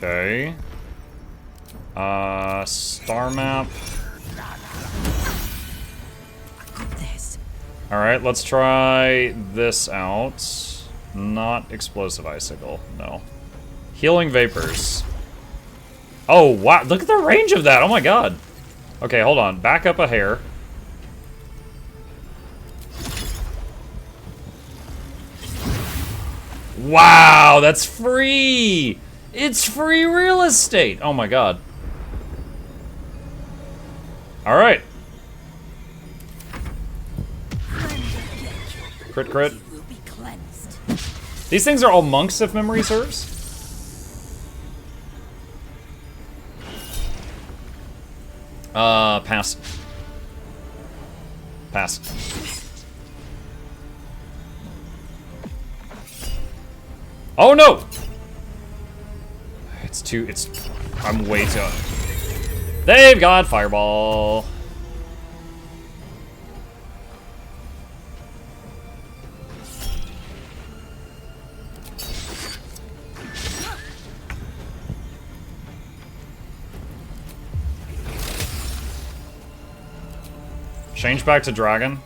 Okay. Star map. Alright, let's try this out. Not explosive icicle, no. Healing vapors. Oh, wow, look at the range of that, oh my god. Okay, hold on, back up a hair. Wow, that's free! It's free real estate! Oh my god. Alright. Crit crit. These things are all monks, if memory serves. Pass. Pass. Oh no! I'm way too... They've got fireball. Change back to dragon.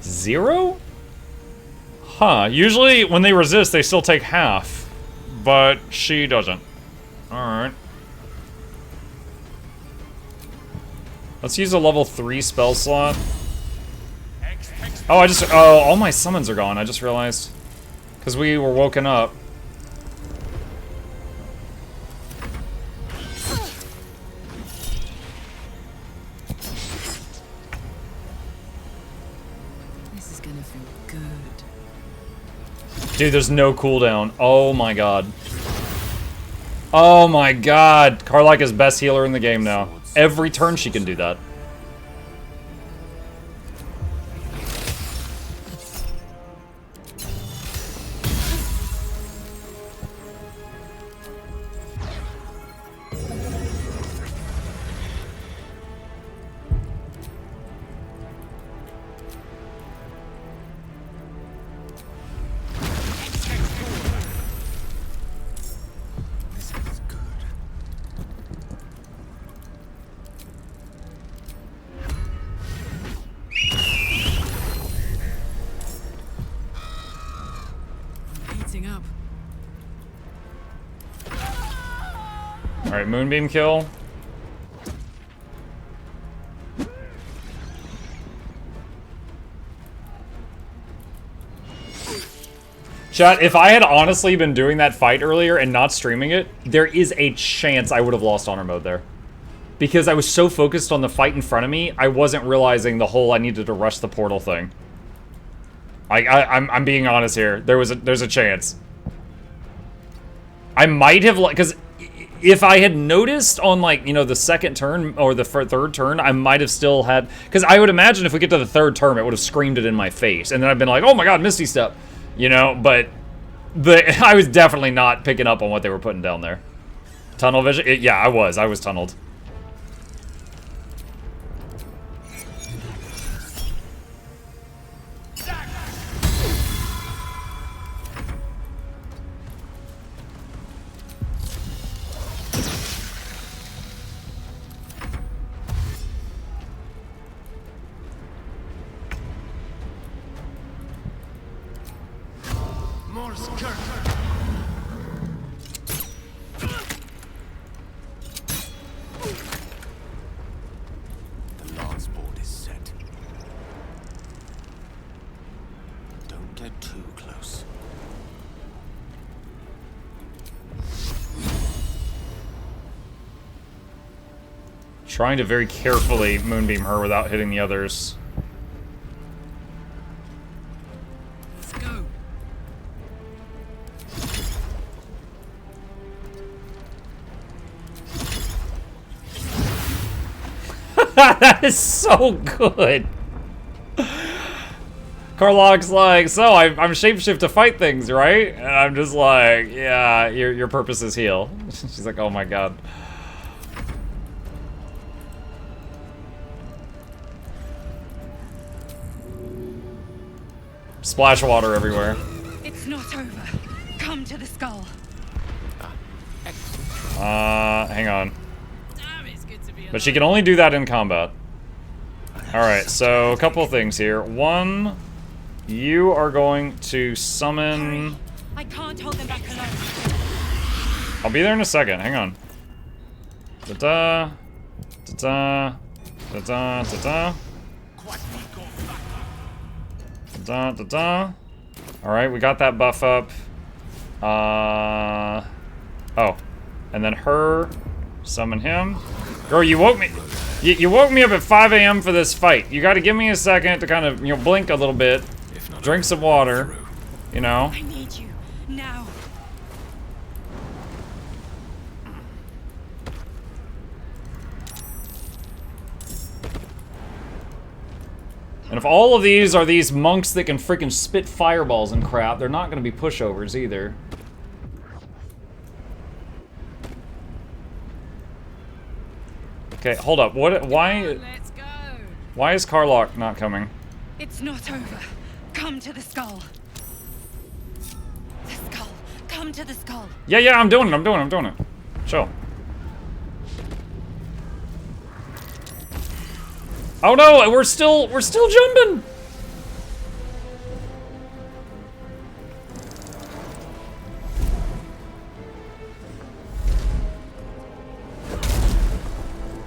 Zero? Huh. Usually when they resist, they still take half. But she doesn't. Alright. Let's use a level 3 spell slot. Oh, oh, all my summons are gone, I just realized. Because we were woken up. Dude, there's no cooldown. Oh my god. Oh my god. Karlach is best healer in the game now. Every turn she can do that. Alright, moonbeam kill. Chat, if I had honestly been doing that fight earlier and not streaming it, there is a chance I would have lost honor mode there. Because I was so focused on the fight in front of me, I wasn't realizing the whole I needed to rush the portal thing. I'm being honest here. There's a chance. I might have, because if I had noticed on, like, you know, the second turn or the third turn, I might have still had, because I would imagine if we get to the third turn, it would have screamed it in my face, and then I've been like, oh my god, Misty Step, you know. But I was definitely not picking up on what they were putting down there. Tunnel vision? Yeah, I was tunneled. Trying to very carefully moonbeam her without hitting the others. Let's go. That is so good. Karlach's like, so I'm shapeshift to fight things, right? And I'm just like, yeah, your purpose is heal. She's like, oh my god. Splash water everywhere. It's not over. Come to the skull. Hang on. Damn, it's good to be But she can only do that in combat. Alright, so a couple of things here. One, you are going to summon... I can't hold them back alone. I'll be there in a second, hang on. Da-da. Da-da. Da-da. Da-da. Da-da. Da-da. Alright, we got that buff up. Oh. And then her. Summon him. Girl, you woke me. You woke me up at 5 a.m. for this fight. You gotta give me a second to kind of, you know, blink a little bit. Drink some water. You know? I need you now. And if all of these are these monks that can freaking spit fireballs and crap, they're not gonna be pushovers either. Okay, hold up. Why Let's go. why is Karlach not coming? It's not over. Come to the skull. The skull. Come to the skull. Yeah, I'm doing it. Chill. Oh no, we're still jumping.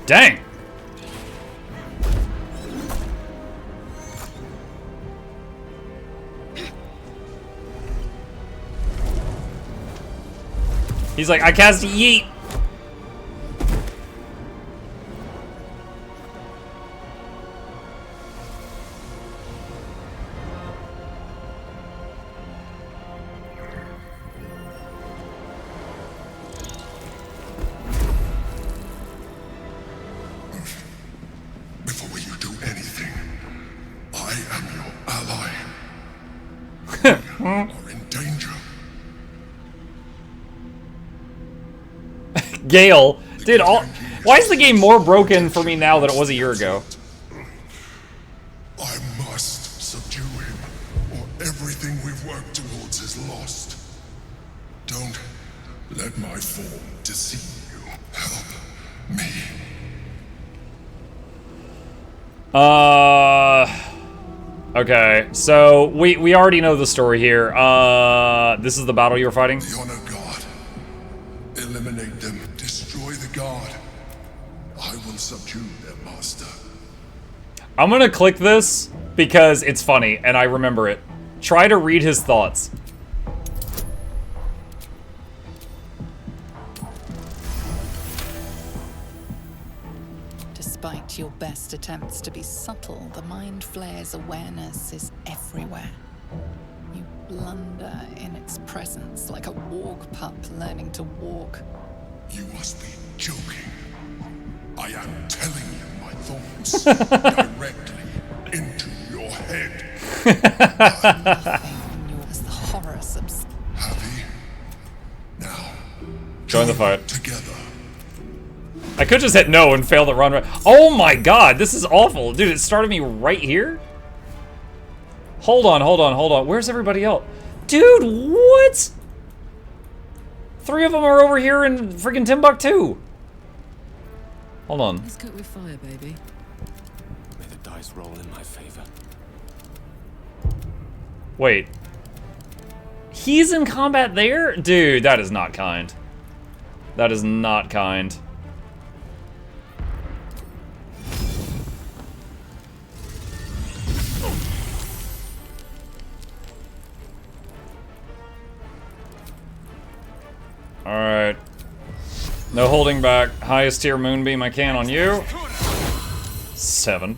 Dang. He's like, I cast yeet. Before you do anything, I am your ally. We are in danger. Gale. Dude, why is the game more broken for me now than it was a year ago? I must subdue him, or everything we've worked towards is lost. Don't let my form deceive you. Help me. Okay, so we already know the story here. This is the battle you were fighting? The honor god. Eliminate them. Destroy the god. I will subdue their master. I'm gonna click this because it's funny and I remember it. Try to read his thoughts. Despite your best attempts to be subtle, the Mind Flayer's awareness is everywhere. You blunder in its presence like a walk pup learning to walk. You must be joking. I am telling you my thoughts directly into your head. Nothing as the horror subsides. Happy? Now, Join the fight. together. I could just hit no and fail the run. Oh my god, this is awful. Dude, it started me right here? Hold on. Where's everybody else? Dude, what? 3 of them are over here in freaking Timbuktu. Hold on. Let's cook with fire, baby. May the dice roll in my favor. Wait. He's in combat there? Dude, that is not kind. That is not kind. Alright. No holding back. Highest tier moonbeam I can on you. 7.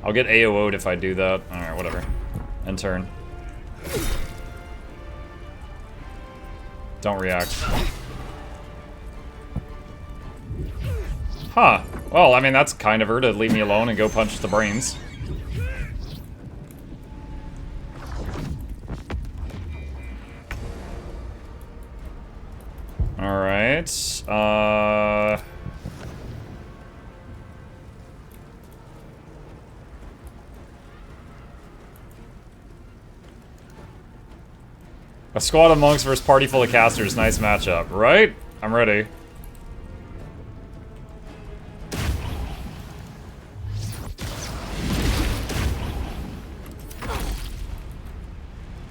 I'll get AOO'd if I do that. Alright, whatever. End turn. Don't react. Huh. Well, I mean, that's kind of her to leave me alone and go punch the brains. Alright. A squad of monks versus party full of casters. Nice matchup, right? I'm ready.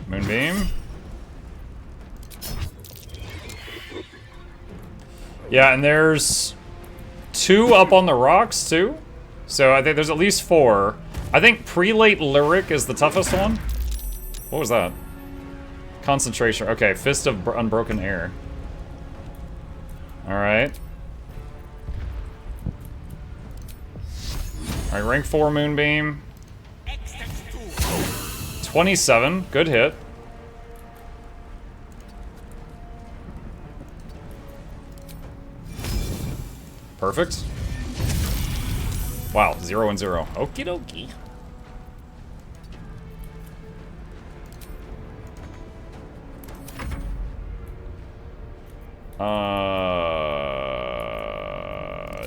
Moonbeam. Yeah, and there's 2 up on the rocks, too. So I think there's at least 4. I think Prelate Lyric is the toughest one. What was that? Concentration. Okay, Fist of Unbroken Air. Alright. Alright, rank 4 Moonbeam. 27. Good hit. Perfect. Wow, 0 and 0. Okie dokie.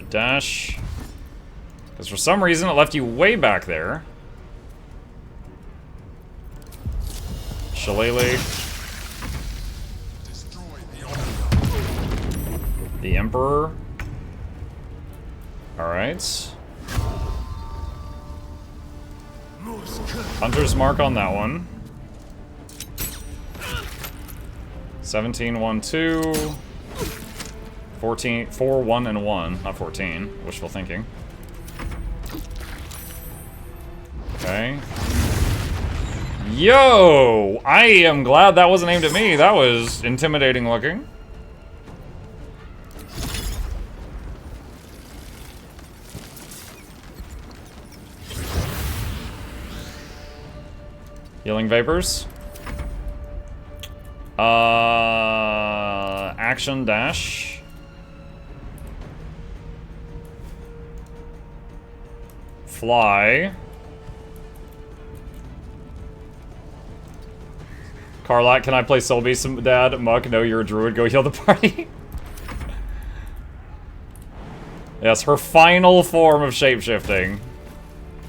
Dash. Because for some reason it left you way back there. Shillelagh. The Emperor. Alright. Hunter's Mark on that one. 17, 1, 2. 14, 4, 1, and 1. Not 14. Wishful thinking. Okay. Yo! I am glad that wasn't aimed at me. That was intimidating looking. Healing Vapors. Action dash. Fly. Carlot, can I play Soul Beast, Dad? Muck, no, you're a druid. Go heal the party. Yes, her final form of shapeshifting.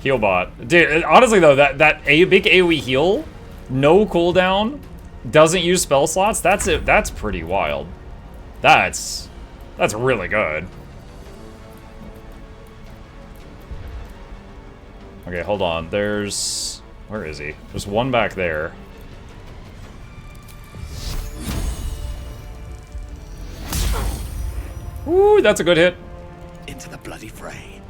Healbot. Dude, honestly though, that big AoE heal, no cooldown, doesn't use spell slots, that's it. That's pretty wild. That's really good. Okay, hold on. There's... Where is he? There's one back there. Ooh, that's a good hit. Into the bloody fray.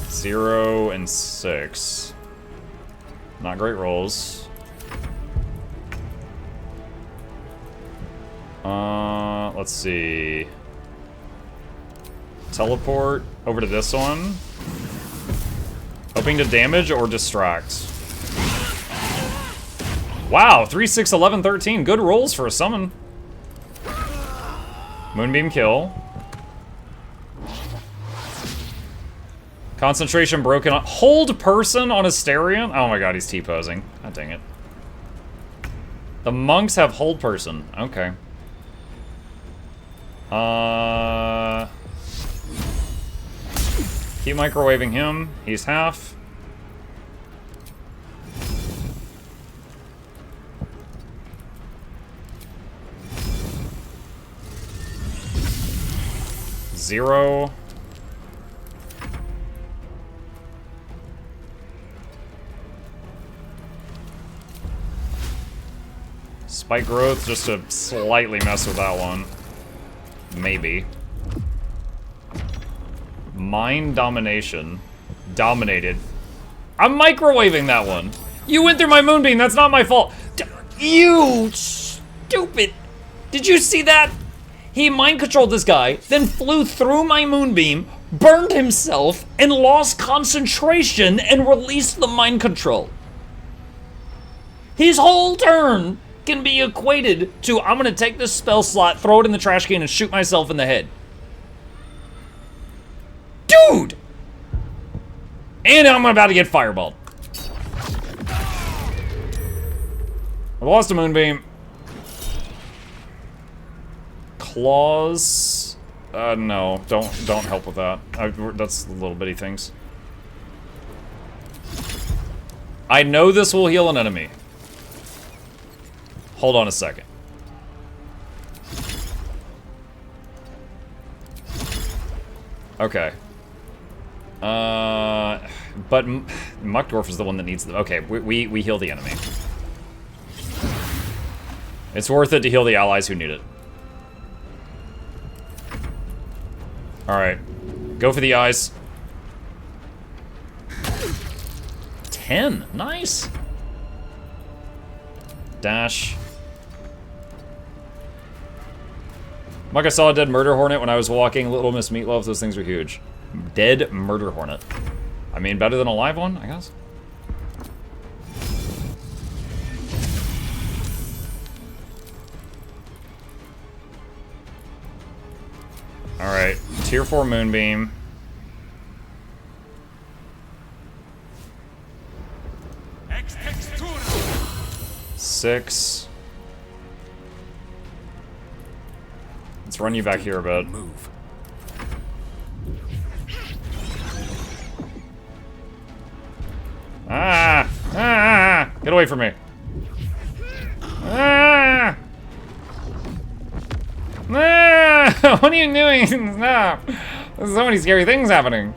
0 and 6. Not great rolls. Let's see. Teleport over to this one. Hoping to damage or distract. Wow, 3, 6, 11, 13. Good rolls for a summon. Moonbeam kill. Concentration broken on... Hold person on Asterion? Oh my god, he's T-posing. God dang it. The monks have hold person. Okay. Keep microwaving him. He's half. Zero. Spike growth just to slightly mess with that one. Maybe. Mind domination. Dominated. I'm microwaving that one. You went through my moonbeam. That's not my fault. You stupid. Did you see that? He mind controlled this guy, then flew through my moonbeam, burned himself, and lost concentration and released the mind control. His whole turn can be equated to, I'm gonna take this spell slot, throw it in the trash can, and shoot myself in the head. Dude! And I'm about to get fireballed. I lost a moonbeam. Claws? No, don't help with that. That's the little bitty things. I know this will heal an enemy. Hold on a second. Okay. But Muckdorf is the one that needs them. Okay, we heal the enemy. It's worth it to heal the allies who need it. Alright. Go for the eyes. 10. Nice. Dash. Like I saw a dead murder hornet when I was walking Little Miss Meatloaf. Those things are huge. Dead murder hornet. I mean, better than a live one, I guess. Alright, tier 4 Moonbeam. Six. Let's run you back here a bit. Move. Ah! Ah! Get away from me. Ah! Ah! What are you doing? Stop! There's so many scary things happening.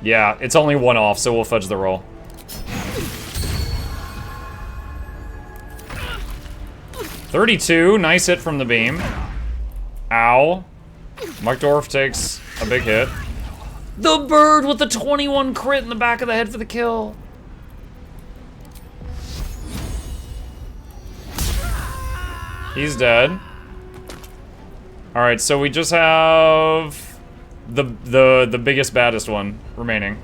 Yeah, it's only one off, so we'll fudge the roll. $32, nice hit from the beam. Ow. Muckdorf takes a big hit. The bird with the 21 crit in the back of the head for the kill. He's dead. Alright, so we just have the biggest, baddest one remaining.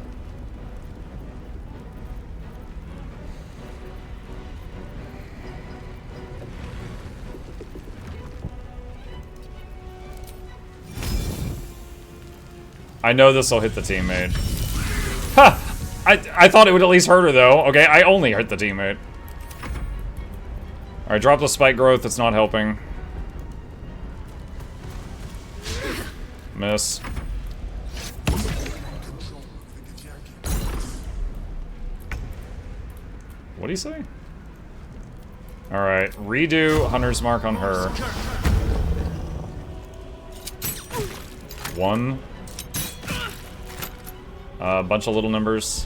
I know this will hit the teammate. Ha! I thought it would at least hurt her though. Okay, I only hit the teammate. Alright, drop the spike growth, it's not helping. Miss. What do you say? Alright, redo Hunter's Mark on her. 1. A bunch of little numbers.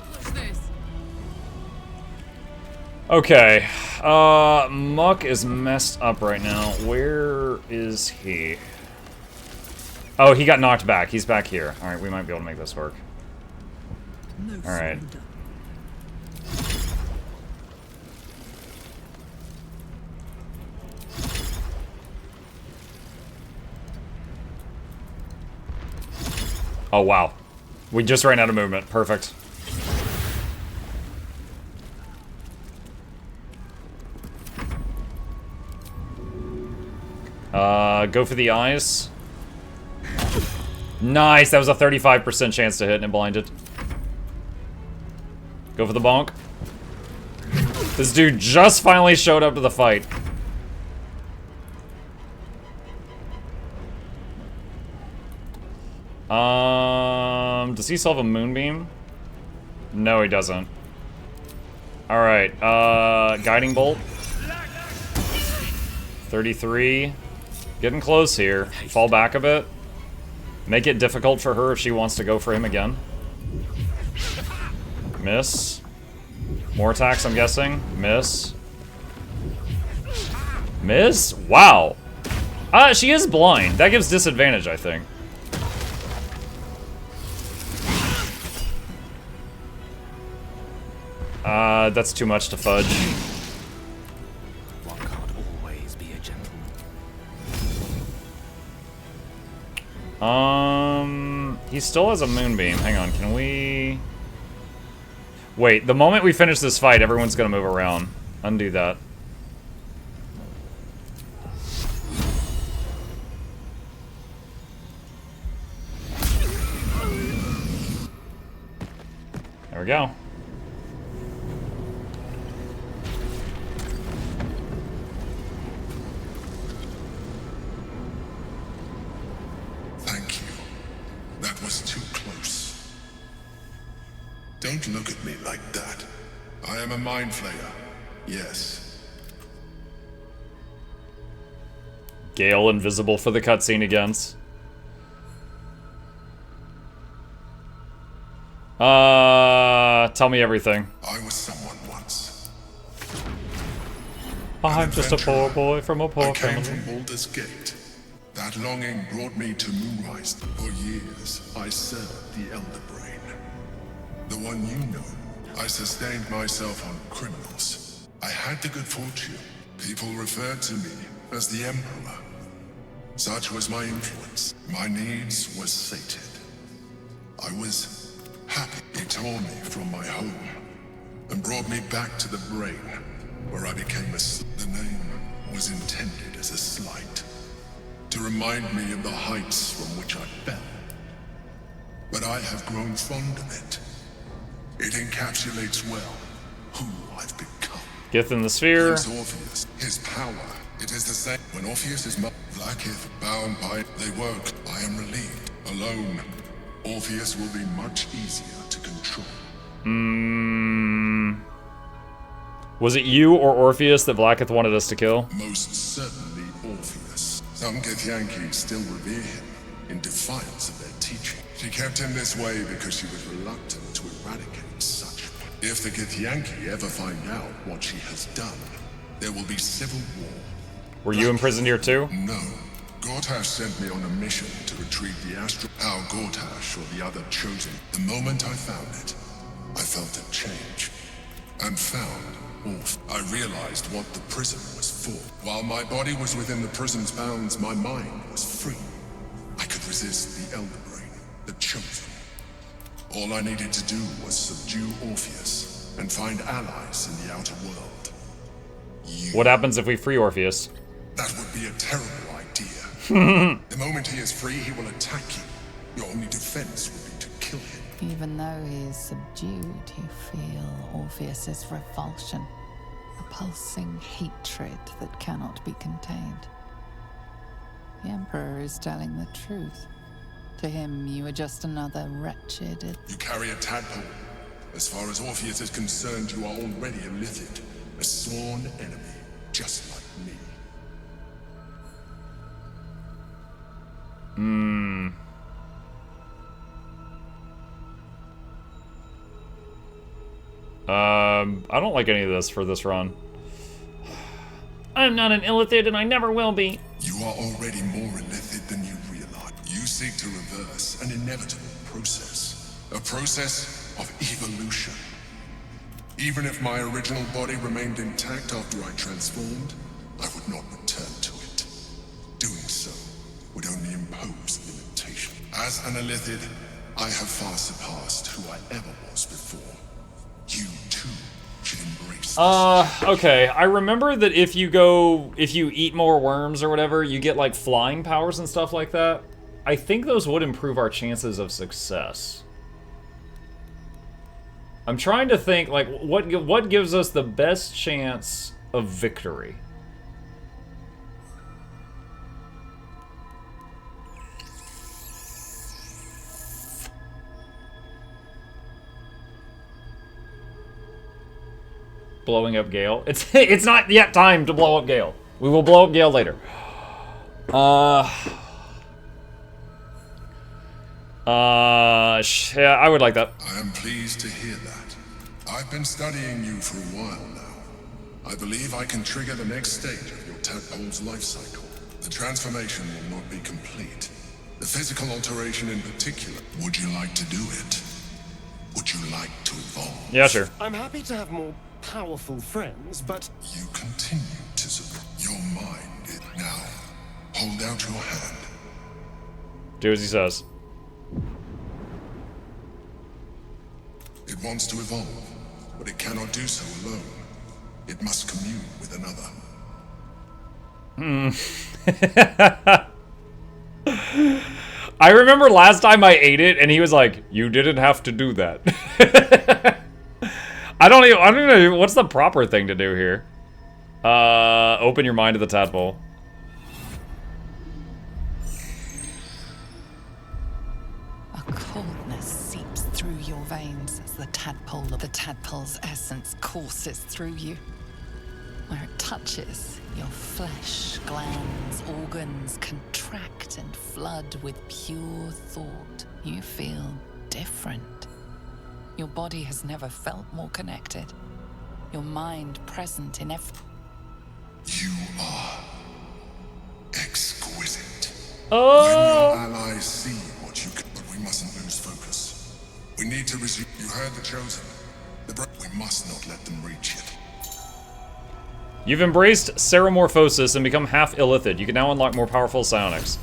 What's this? Okay. Muck is messed up right now. Where is he? Oh, he got knocked back. He's back here. Alright, we might be able to make this work. No Alright. surrender. Oh, wow. We just ran out of movement. Perfect. Go for the eyes. Nice, that was a 35% chance to hit and it blinded. Go for the bonk. This dude just finally showed up to the fight. Does he still have a moonbeam? No, he doesn't. Alright, guiding bolt. 33. Getting close here. Fall back a bit. Make it difficult for her if she wants to go for him again. Miss. More attacks, I'm guessing. Miss. Miss? Wow. She is blind. That gives disadvantage, I think. That's too much to fudge. One can't always be a gentleman. He still has a moonbeam. Hang on, can we... Wait, the moment we finish this fight, everyone's gonna move around. Undo that. There we go. Don't look at me like that. I am a mind flayer. Yes. Gale invisible for the cutscene again. Tell me everything. I was someone once. I'm just a poor boy from a poor I came family. from Baldur's Gate. That longing brought me to Moonrise. For years, I served the Elder Brain. The one you know. I sustained myself on criminals. I had the good fortune. People referred to me as the Emperor. Such was my influence. My needs were sated. I was happy. He tore me from my home and brought me back to the Brain, where I became the name was intended as a slight, to remind me of the heights from which I fell. But I have grown fond of it. It encapsulates well who I've become. Gith in the sphere. Prince Orpheus, his power, it is the same. When Orpheus is Blackith, bound by they work, I am relieved. Alone, Orpheus will be much easier to control. Was it you or Orpheus that Blackith wanted us to kill? Most certainly Orpheus. Some Githyanki still revere him in defiance of their teaching. She kept him this way because she was reluctant to eradicate such. If the Githyanki ever find out what she has done, there will be civil war. Were you imprisoned here too? No. Gortash sent me on a mission to retrieve the astral. How Gortash or the other chosen. The moment I found it, I felt a change. And found Orph. I realized what the prison was for. While my body was within the prison's bounds, my mind was free. I could resist the Elder Brain, the chosen. All I needed to do was subdue Orpheus and find allies in the outer world. You. What happens if we free Orpheus? That would be a terrible idea. The moment he is free, he will attack you. Your only defense would be to kill him. Even though he is subdued, you feel Orpheus's revulsion, a pulsing hatred that cannot be contained. The Emperor is telling the truth. To him, you are just another wretched... You carry a tadpole. As far as Orpheus is concerned, you are already a Lithid, a sworn enemy, just like me. I don't like any of this for this run. I'm not an illithid and I never will be. You are already more illithid than you realize. You seek to reverse an inevitable process. A process of evolution. Even if my original body remained intact after I transformed, I would not return to it. Doing so would only impose limitation. As an illithid, I have far surpassed who I ever was before. You too should embrace this. Okay. I remember that if you eat more worms or whatever, you get like flying powers and stuff like that. I think those would improve our chances of success. I'm trying to think like what gives us the best chance of victory. Blowing up Gale. It's not yet time to blow up Gale. We will blow up Gale later. Yeah, I would like that. I am pleased to hear that. I've been studying you for a while now. I believe I can trigger the next stage of your tadpole's life cycle. The transformation will not be complete. The physical alteration in particular. Would you like to do it? Would you like to evolve? Yeah, sure. I'm happy to have more powerful friends, but... You continue to support your mind. Now, hold out your hand. Do as he says. It wants to evolve, but it cannot do so alone. It must commune with another. I remember last time I ate it, and he was like, "You didn't have to do that." I don't know. What's the proper thing to do here? Open your mind to the tadpole. A coldness seeps through your your veins as the tadpole's essence courses through you. Where it touches, your flesh, glands, organs contract and flood with pure thought. You feel different. Your body has never felt more connected. Your mind present in every... You are exquisite. Oh! When your allies see what you can, but we mustn't lose focus. We need to resume. You heard the chosen. We must not let them reach it. You've embraced Ceramorphosis and become half illithid. You can now unlock more powerful psionics.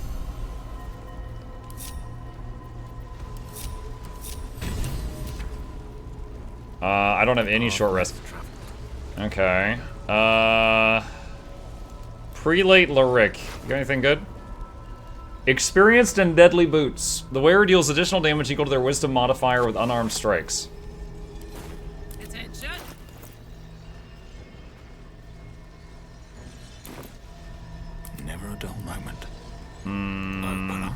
I don't have any short rest. Okay. Prelate Lyric. You got anything good? Experienced and Deadly Boots. The wearer deals additional damage equal to their wisdom modifier with unarmed strikes. Attention. Never a dull moment. Hmm. Open up.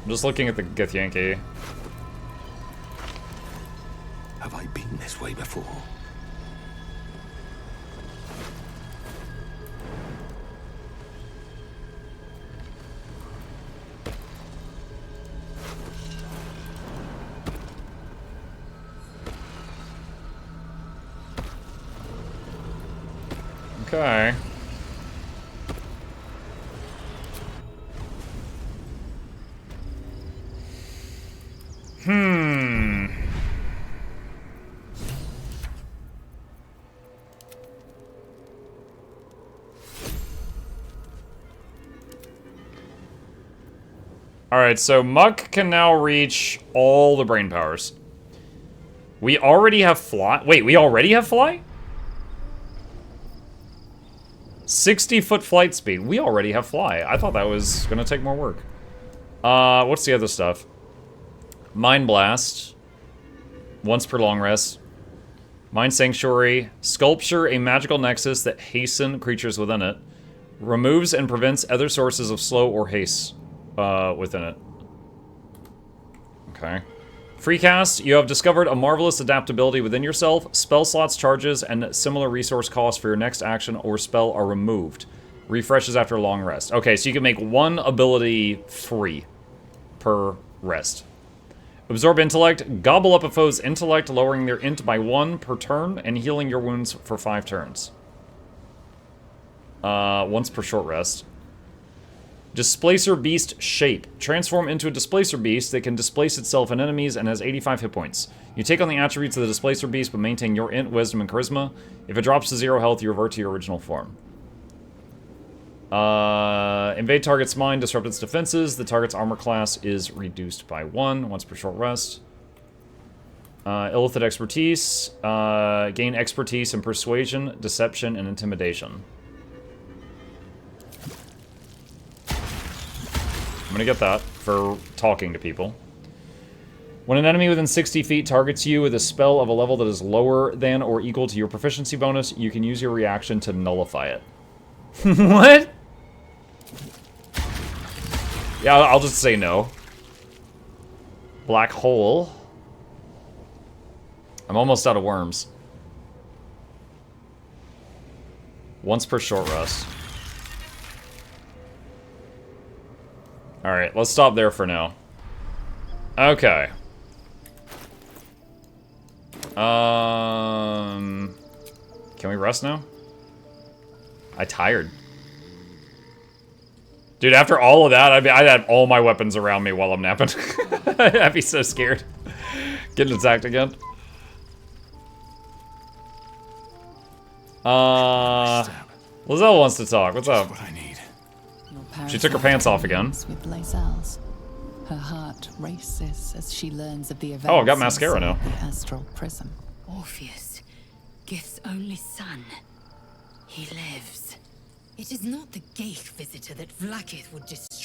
I'm just looking at the Githyanki. Have I been this way before? Okay. Alright, so Muck can now reach all the brain powers. We already have fly. Wait, we already have fly? 60-foot flight speed. We already have fly. I thought that was gonna take more work. What's the other stuff? Mind Blast. Once per long rest. Mind Sanctuary. Sculpture a magical nexus that hasten creatures within it. Removes and prevents other sources of slow or haste within it. Okay. Free cast, you have discovered a marvelous adaptability within yourself. Spell slots, charges, and similar resource costs for your next action or spell are removed. Refreshes after a long rest. Okay, so you can make one ability free per rest. Absorb intellect, gobble up a foe's intellect, lowering their int by 1 per turn, and healing your wounds for 5 turns. Once per short rest. Displacer Beast Shape. Transform into a Displacer Beast that can displace itself and enemies and has 85 hit points. You take on the attributes of the Displacer Beast but maintain your int, wisdom, and charisma. If it drops to 0 health, you revert to your original form. Invade target's mind, disrupt its defenses. The target's armor class is reduced by 1 once per short rest. Illithid Expertise. Gain expertise in persuasion, deception, and intimidation. I'm gonna get that for talking to people. When an enemy within 60 feet targets you with a spell of a level that is lower than or equal to your proficiency bonus, you can use your reaction to nullify it. What? Yeah, I'll just say no. Black hole. I'm almost out of worms. Once per short rest. Alright, let's stop there for now. Okay. Can we rest now? I'm tired. Dude, after all of that, I'd have all my weapons around me while I'm napping. I'd be so scared. Getting attacked again. Lizelle wants to talk. What's up? What I need. She took her pants off again. With Lazelle's. Her heart races as she learns of the events. Oh, I've got mascara now. The astral prism. Orpheus, Gith's only son. He lives. It is not the Geich visitor that Vlaakith would destroy.